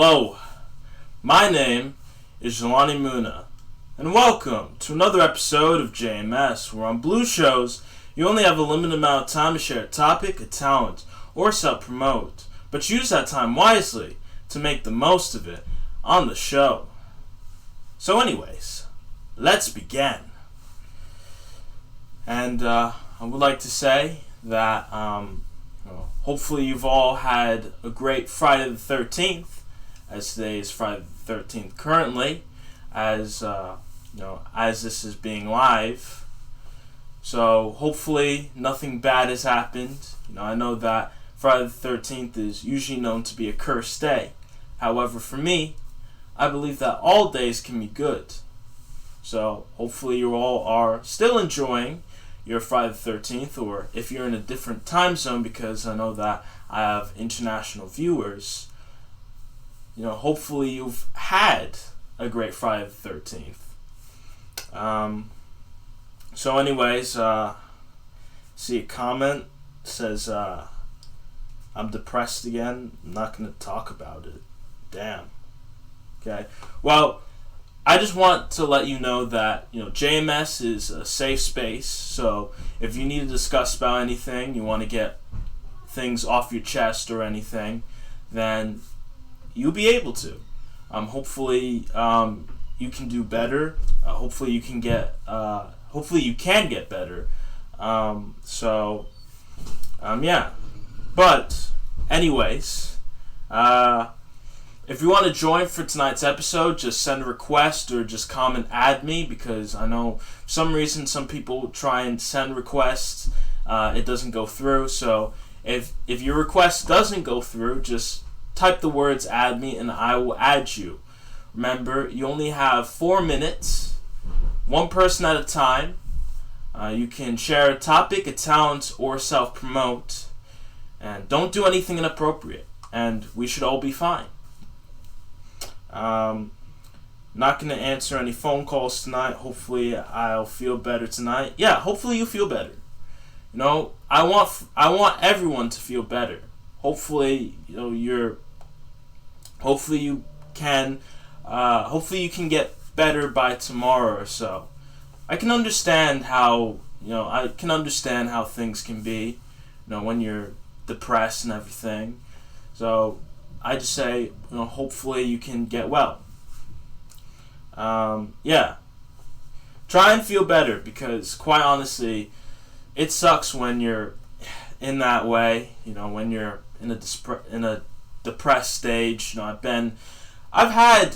Hello, my name is Jelani Moonah, and welcome to another episode of JMS, where on Blue shows, you only have a limited amount of time to share a topic, a talent, or self-promote, but use that time wisely to make the most of it on the show. So anyways, let's begin. And I would like to say that hopefully you've all had a great Friday the 13th, as today is Friday the 13th currently, as this is being live. So hopefully nothing bad has happened. I know that Friday the 13th is usually known to be a cursed day. However, for me, I believe that all days can be good. So hopefully you all are still enjoying your Friday the 13th, or if you're in a different time zone, because I know that I have international viewers, hopefully you've had a great Friday the 13th. So anyways, see a comment says, I'm depressed again. I'm not going to talk about it. Damn. Okay. Well, I just want to let you know that, JMS is a safe space. So if you need to discuss about anything, you want to get things off your chest or anything, then you'll be able to. Hopefully, you can do better. Hopefully you can get better. Yeah. But anyways, if you want to join for tonight's episode, just send a request or just comment add me, because I know for some reason some people try and send requests, it doesn't go through. So if your request doesn't go through, just type the words add me and I will add you. Remember, you only have 4 minutes, one person at a time. You can share a topic, a talent, or self-promote. And don't do anything inappropriate, and we should all be fine. Not going to answer any phone calls tonight. Hopefully I'll feel better tonight. Yeah, hopefully you feel better. I want everyone to feel better. Hopefully, hopefully you can get better by tomorrow or so. I can understand how things can be, when you're depressed and everything. So I just say, hopefully you can get well. Yeah. Try and feel better, because quite honestly, it sucks when you're in that way, when you're in a depressed stage. I've had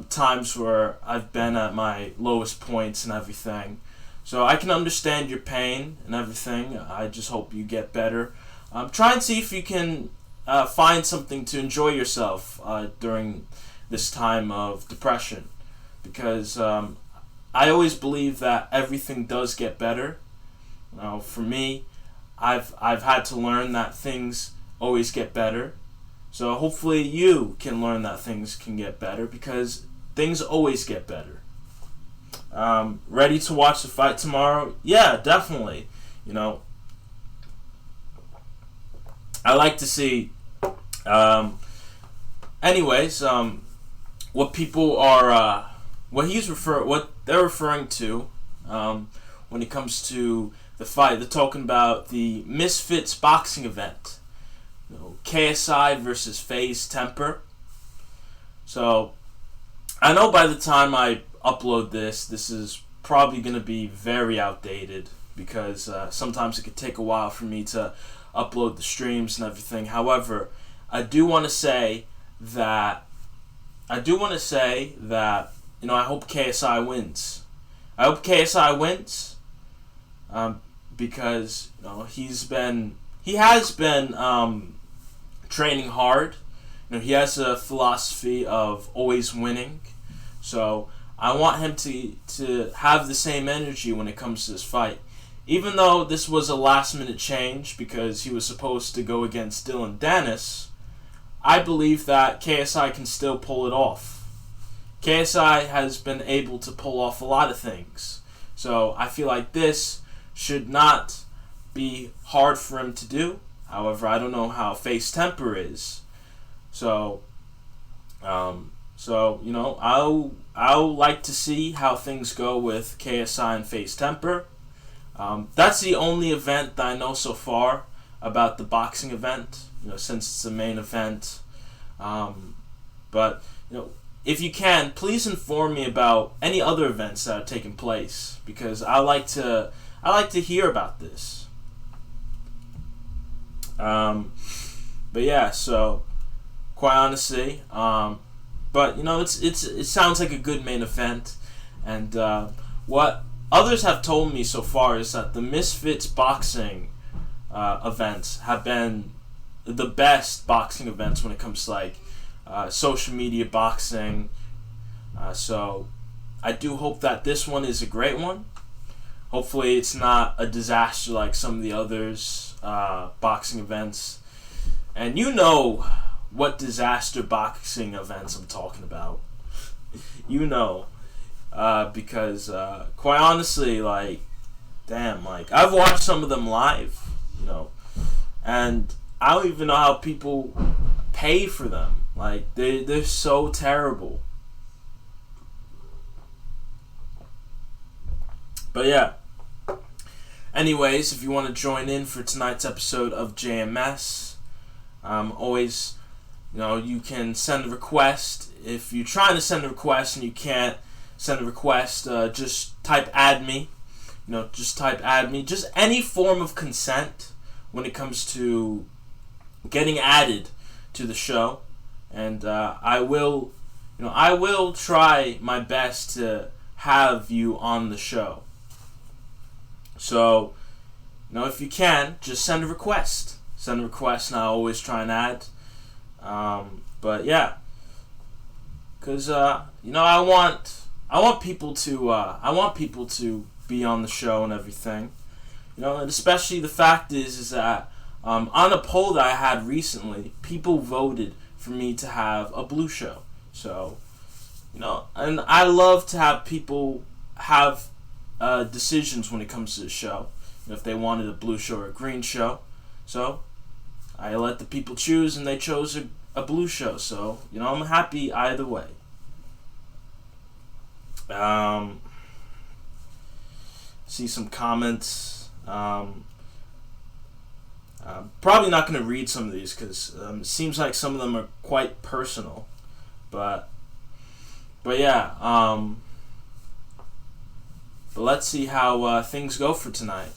times where I've been at my lowest points and everything. So I can understand your pain and everything. I just hope you get better. Try and see if you can find something to enjoy yourself during this time of depression, because I always believe that everything does get better. For me, I've had to learn that things always get better. So hopefully you can learn that things can get better, because things always get better. Ready to watch the fight tomorrow? Yeah, definitely. I like to see. What people are, what they're referring to, when it comes to the fight. They're talking about the Misfits boxing event, KSI versus FaZe Temper. So I know by the time I upload this is probably going to be very outdated, because sometimes it could take a while for me to upload the streams and everything. However, I do want to say that I hope KSI wins. I hope KSI wins, because he has been training hard. He has a philosophy of always winning. So I want him to have the same energy when it comes to this fight. Even though this was a last-minute change because he was supposed to go against Dylan Dennis, I believe that KSI can still pull it off. KSI has been able to pull off a lot of things. So I feel like this should not be hard for him to do. However, I don't know how FaZe Temper is. So So, I'll like to see how things go with KSI and FaZe Temper. That's the only event that I know so far about the boxing event, since it's the main event. But, if you can, please inform me about any other events that are taking place, because I like to hear about this. But yeah, so quite honestly, but it sounds like a good main event, and what others have told me so far is that the Misfits boxing events have been the best boxing events when it comes to like social media boxing. So I do hope that this one is a great one. Hopefully it's not a disaster like some of the others boxing events. And you know what disaster boxing events I'm talking about. Because quite honestly, like, damn, like, I've watched some of them live, and I don't even know how people pay for them. Like, they're so terrible. But yeah. Anyways, if you want to join in for tonight's episode of JMS, always, you can send a request. If you're trying to send a request and you can't send a request, just type add me. Just type add me. Just any form of consent when it comes to getting added to the show. And I will try my best to have you on the show. So, if you can, just send a request. Send a request, and I always try and add. But yeah, because I want people to be on the show and everything. And especially the fact is that on a poll that I had recently, people voted for me to have a blue show. So, and I love to have people have decisions when it comes to the show. If they wanted a blue show or a green show. So I let the people choose, and they chose a blue show. So, I'm happy either way. See some comments. Probably not going to read some of these because it seems like some of them are quite personal. But yeah. But let's see how things go for tonight.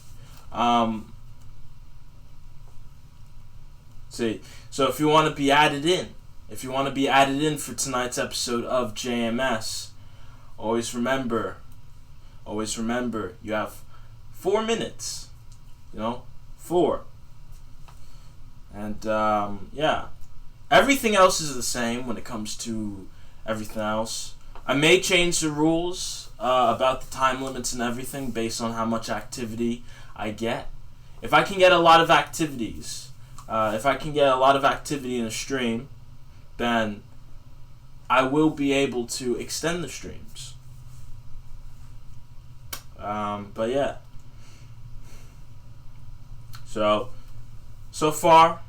So if you want to be added in for tonight's episode of JMS, always remember, you have 4 minutes. 4. And yeah, everything else is the same when it comes to everything else. I may change the rules about the time limits and everything based on how much activity I get. If I can get a lot of activities, in a stream, then I will be able to extend the streams. But yeah. So far,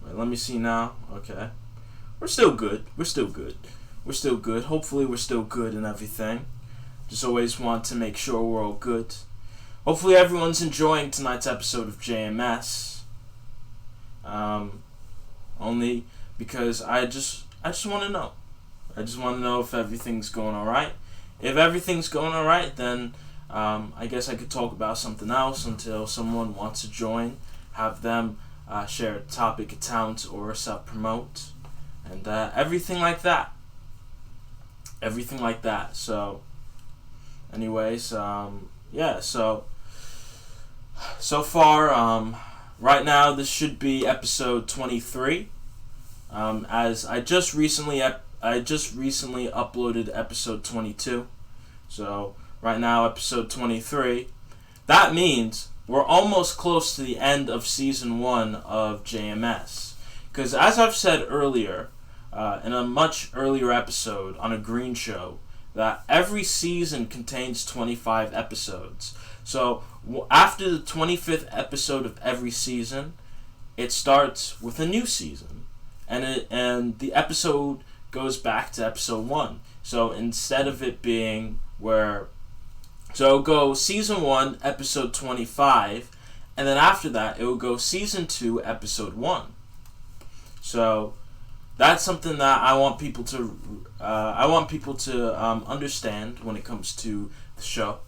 wait, let me see now. Okay. We're still good. Hopefully we're still good and everything. Just always want to make sure we're all good. Hopefully everyone's enjoying tonight's episode of JMS. Only because I just want to know. I just want to know if everything's going alright. If everything's going alright, then I guess I could talk about something else until someone wants to join. Have them share a topic account or self-promote. And everything like that. So, anyways, yeah, so far, right now this should be episode 23. As I just recently uploaded episode 22. So, right now episode 23. That means we're almost close to the end of season 1 of JMS. Because as I've said earlier, in a much earlier episode on a green show, that every season contains 25 episodes. So after the 25th episode of every season, it starts with a new season. and the episode goes back to episode 1. So instead of it being so it'll go season 1, episode 25, and then after that it will go season 2, episode 1. So that's something that I want people to understand when it comes to the show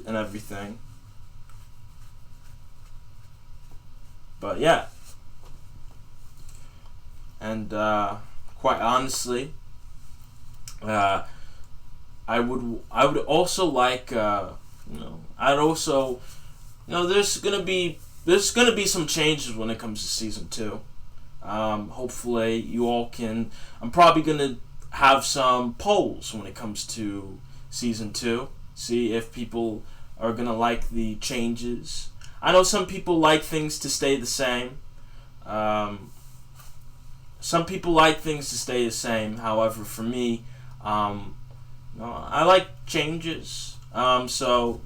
and everything. But yeah, and quite honestly, I would also like there's gonna be some changes when it comes to season 2. Hopefully you all can. I'm probably gonna have some polls when it comes to season 2. See if people are gonna like the changes. I know some people like things to stay the same. Some people like things to stay the same. However, for me, I like changes. So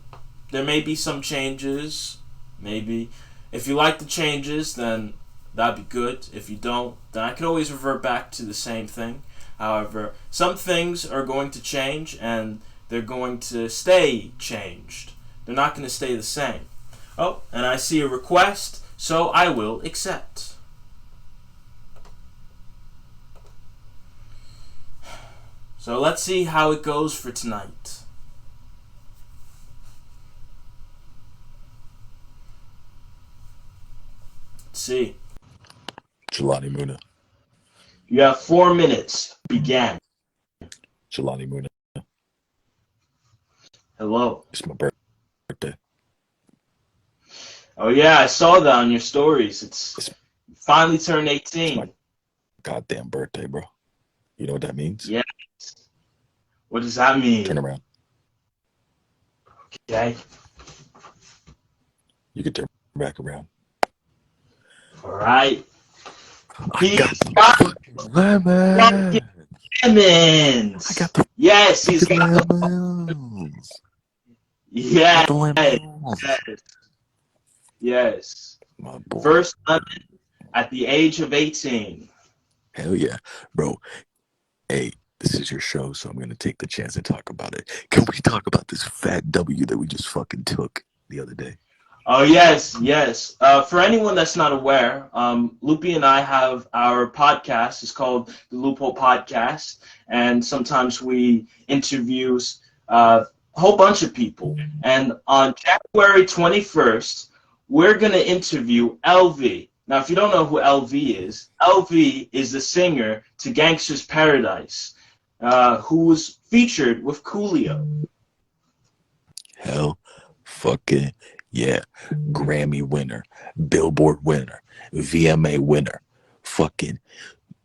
there may be some changes. Maybe if you like the changes, then that'd be good. If you don't, then I can always revert back to the same thing. However, some things are going to change, and they're going to stay changed. They're not going to stay the same. Oh, and I see a request, so I will accept. So let's see how it goes for tonight. Let's see. Jelani Moonah. You have 4 minutes. Begin. Jelani Moonah. Hello. It's my birthday. Oh yeah, I saw that on your stories. It's finally turned 18. It's my goddamn birthday, bro. You know what that means? Yes. What does that mean? Turn around. Okay. You can turn back around. All right. I got the lemons. Lemons. I got the yes, he's got lemons. Yes. The lemons. Yes. My boy. First lemon at the age of 18. Hell yeah, bro. Hey, this is your show, so I'm gonna take the chance and talk about it. Can we talk about this fat W that we just fucking took the other day? Oh yes. For anyone that's not aware, Loopy and I have our podcast. It's called the Loophole Podcast, and sometimes we interview a whole bunch of people. And on January 21st, we're gonna interview LV. Now, if you don't know who LV is the singer to Gangsta's Paradise, who was featured with Coolio. Hell fucking yeah. Grammy winner, Billboard winner, VMA winner, fucking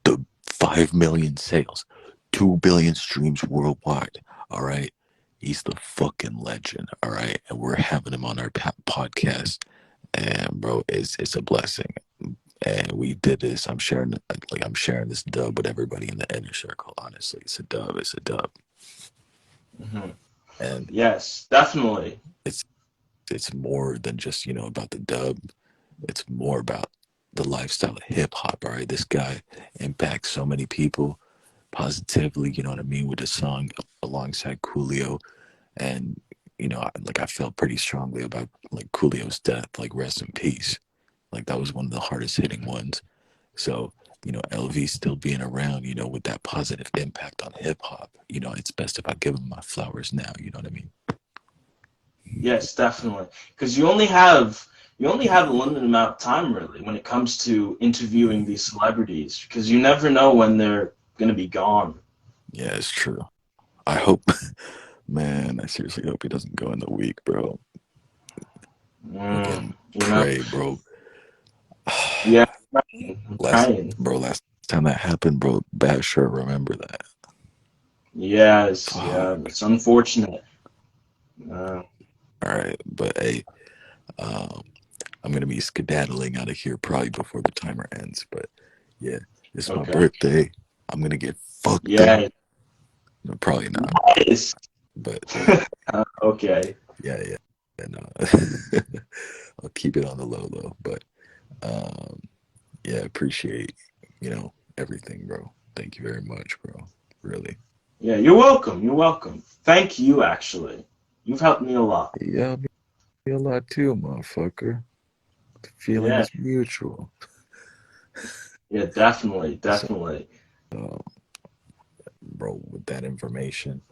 the 5 million sales, 2 billion streams worldwide. All right. He's the fucking legend. All right. And we're having him on our podcast. And bro, it's a blessing. And we did this. I'm sharing this dub with everybody in the inner circle. Honestly, it's a dub. Mm-hmm. And yes, definitely. It's more than just about the dub. It's more about the lifestyle of hip hop. All right, this guy impacts so many people positively. You know what I mean, with the song alongside Coolio, and I felt pretty strongly about Coolio's death. Rest in peace. That was one of the hardest hitting ones. So, LV still being around, with that positive impact on hip hop, it's best if I give him my flowers now. You know what I mean? Yes, definitely. Because you only have a limited amount of time, really, when it comes to interviewing these celebrities, because you never know when they're going to be gone. Yeah, it's true. I hope, man, I seriously hope he doesn't go in the week, bro. Pray, bro. Yeah, last time that happened, bro, bad sure remember that. Yes, yeah, it's unfortunate. All right, but hey, I'm gonna be skedaddling out of here probably before the timer ends. But yeah, it's my birthday. I'm gonna get fucked up. No, probably not. Nice. But okay. Yeah. And I'll keep it on the low. But Yeah, appreciate, everything, bro. Thank you very much, bro. Really. Yeah, you're welcome. You're welcome. Thank you, actually. You've helped me a lot. Yeah, me a lot too, motherfucker. The feeling Yeah, is mutual. yeah, definitely, So, definitely. uh, bro, with that information,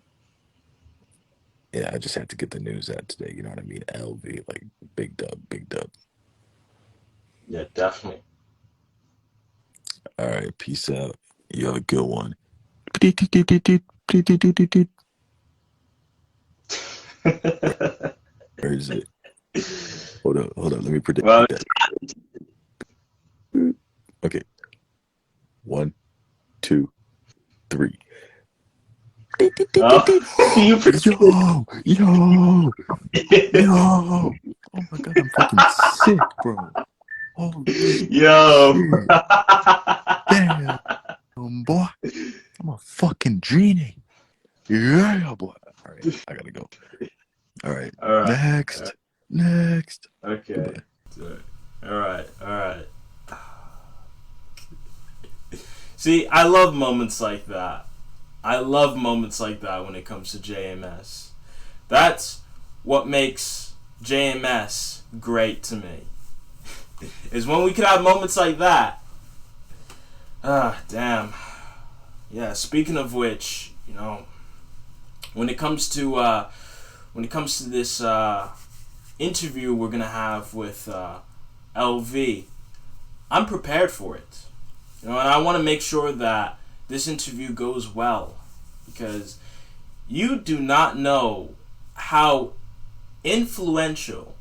yeah, I just had to get the news out today. You know what I mean? LV, like, big dub, big dub. Yeah, definitely. All right, peace out. You have a good one. Where is it? Hold up. Let me predict Well, that. Okay, one, two, three. oh, you predicted. Yo. Yo. Oh my god, I'm fucking sick, bro. Holy Yo. shit. Damn, boy. I'm a fucking genie. Yeah, boy. All right, I gotta go. All right. All right. Next. Next. Okay. Goodbye. All right. All right. See, I love moments like that. I love moments like that when it comes to JMS. That's what makes JMS great to me. Is when we could have moments like that. Ah, damn. Yeah. Speaking of which, when it comes to this interview we're gonna have with LV, I'm prepared for it. And I want to make sure that this interview goes well, because you do not know how influential,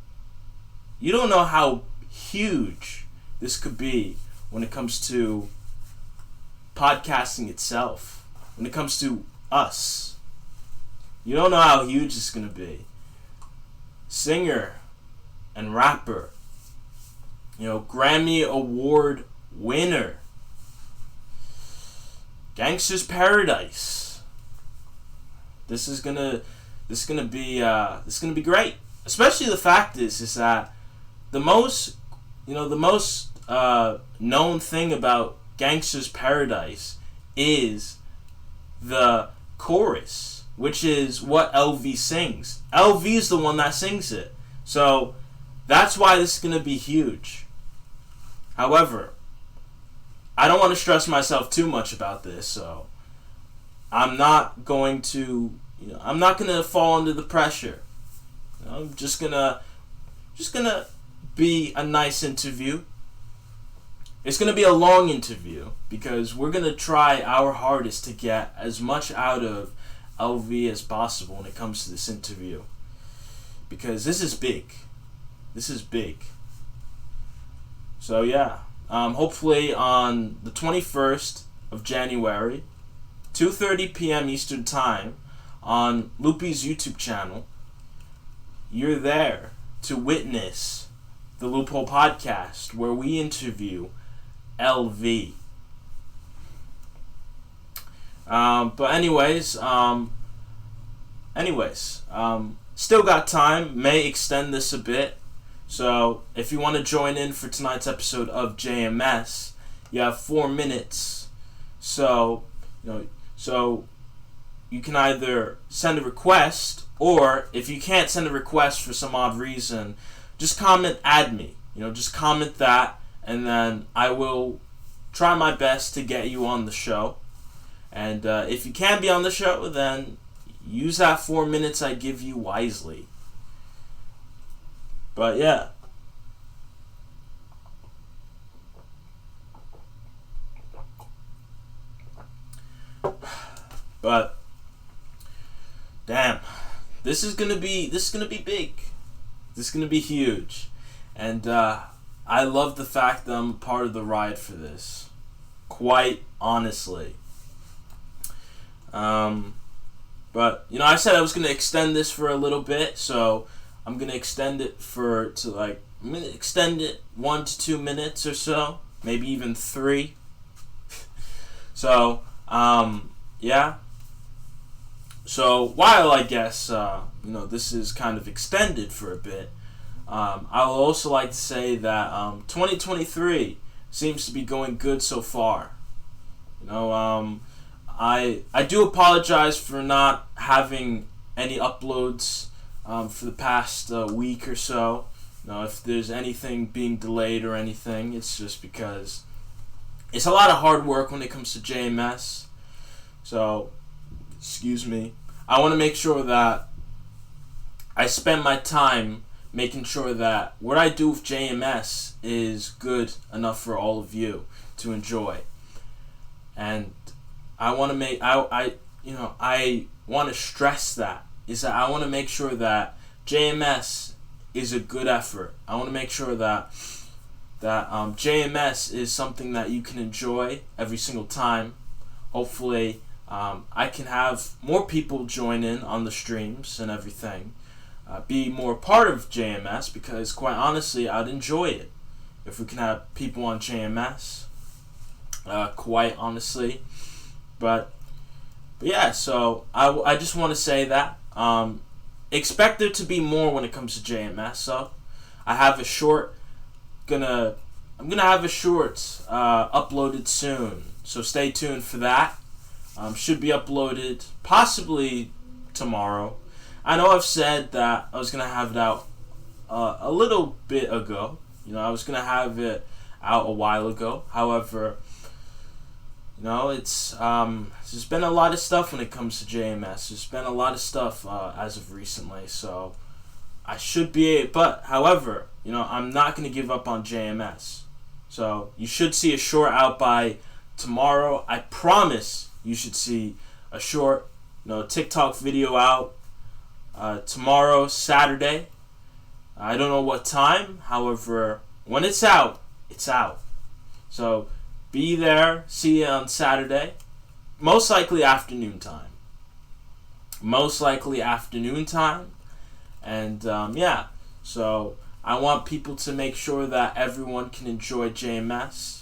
you don't know how huge this could be when it comes to podcasting itself, when it comes to us. You don't know how huge it's going to be. Singer and rapper, Grammy Award winner, Gangsta's Paradise. This is gonna be great. Especially the fact is that the most known thing about Gangsta's Paradise is the chorus, which is what LV sings. LV is the one that sings it, so that's why this is gonna be huge. However, I don't want to stress myself too much about this, so I'm not going to fall under the pressure. I'm just gonna be a nice interview. It's gonna be a long interview because we're gonna try our hardest to get as much out of LV as possible when it comes to this interview, because this is big. This is big. So yeah. Hopefully on the 21st of January, 2:30 p.m. Eastern Time, on Loopy's YouTube channel, you're there to witness the Loophole Podcast, where we interview LV. But still got time. May extend this a bit. So, if you want to join in for tonight's episode of JMS, you have 4 minutes. So you can either send a request, or if you can't send a request for some odd reason, just comment "add me." Just comment that, and then I will try my best to get you on the show. And if you can be on the show, then use that 4 minutes I give you wisely. But yeah. But damn, this is gonna be big. This is gonna be huge, and I love the fact that I'm part of the ride for this. Quite honestly. But I said I was gonna extend this for a little bit, so I'm gonna extend it I'm gonna extend it 1 to 2 minutes or so, maybe even 3. So yeah. So while I guess this is kind of extended for a bit, I would also like to say that 2023 seems to be going good so far. I do apologize for not having any uploads for the past week or so. If there's anything being delayed or anything, it's just because it's a lot of hard work when it comes to JMS. So, excuse me. I want to make sure that I spend my time making sure that what I do with JMS is good enough for all of you to enjoy. And I want to I want to stress that I want to make sure that JMS is a good effort. I want to make sure that JMS is something that you can enjoy every single time. Hopefully, I can have more people join in on the streams and everything. Be more part of JMS, because quite honestly, I'd enjoy it if we can have people on JMS. Quite honestly, but yeah. So I just want to say that expect there to be more when it comes to JMS. So I have a short I'm gonna have a short uploaded soon. So stay tuned for that. Should be uploaded possibly tomorrow. I know I've said that I was going to have it out a little bit ago. I was going to have it out a while ago. However, it's there's been a lot of stuff when it comes to JMS. There's been a lot of stuff as of recently. So I should be but however, I'm not going to give up on JMS. So you should see a short out by tomorrow. I promise you should see a short TikTok video out tomorrow, Saturday. I don't know what time. However, when it's out, it's out. So be there. See you on Saturday. Most likely afternoon time. And yeah. So I want people to make sure that everyone can enjoy JMS.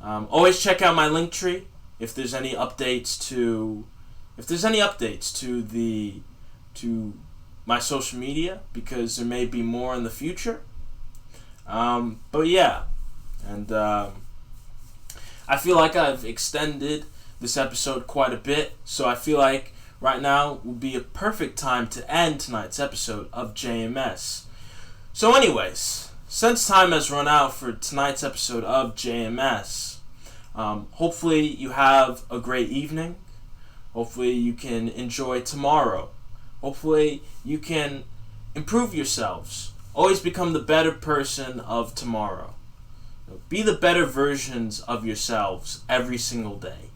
Always check out my link tree if there's any updates to my social media, because there may be more in the future. But yeah, and I feel like I've extended this episode quite a bit, so I feel like right now would be a perfect time to end tonight's episode of JMS. So anyways, since time has run out for tonight's episode of JMS, hopefully you have a great evening. Hopefully you can enjoy tomorrow. Hopefully you can improve yourselves. Always become the better person of tomorrow. Be the better versions of yourselves every single day.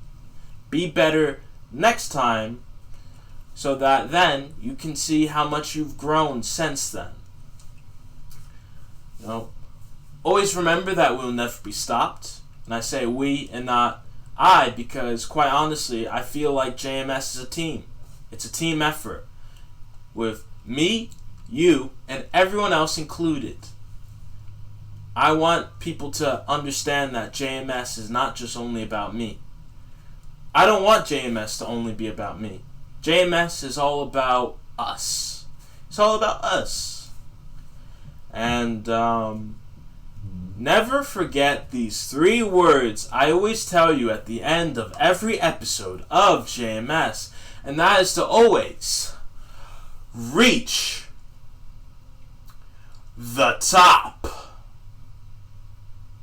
Be better next time, so that then you can see how much you've grown since then. Always remember that we'll never be stopped. And I say we and not I, because quite honestly, I feel like JMS is a team. It's a team effort with me, you, and everyone else included. I want people to understand that JMS is not just only about me. I don't want JMS to only be about me. JMS is all about us. It's all about us. And never forget these 3 words I always tell you at the end of every episode of JMS, and that is to always reach the top.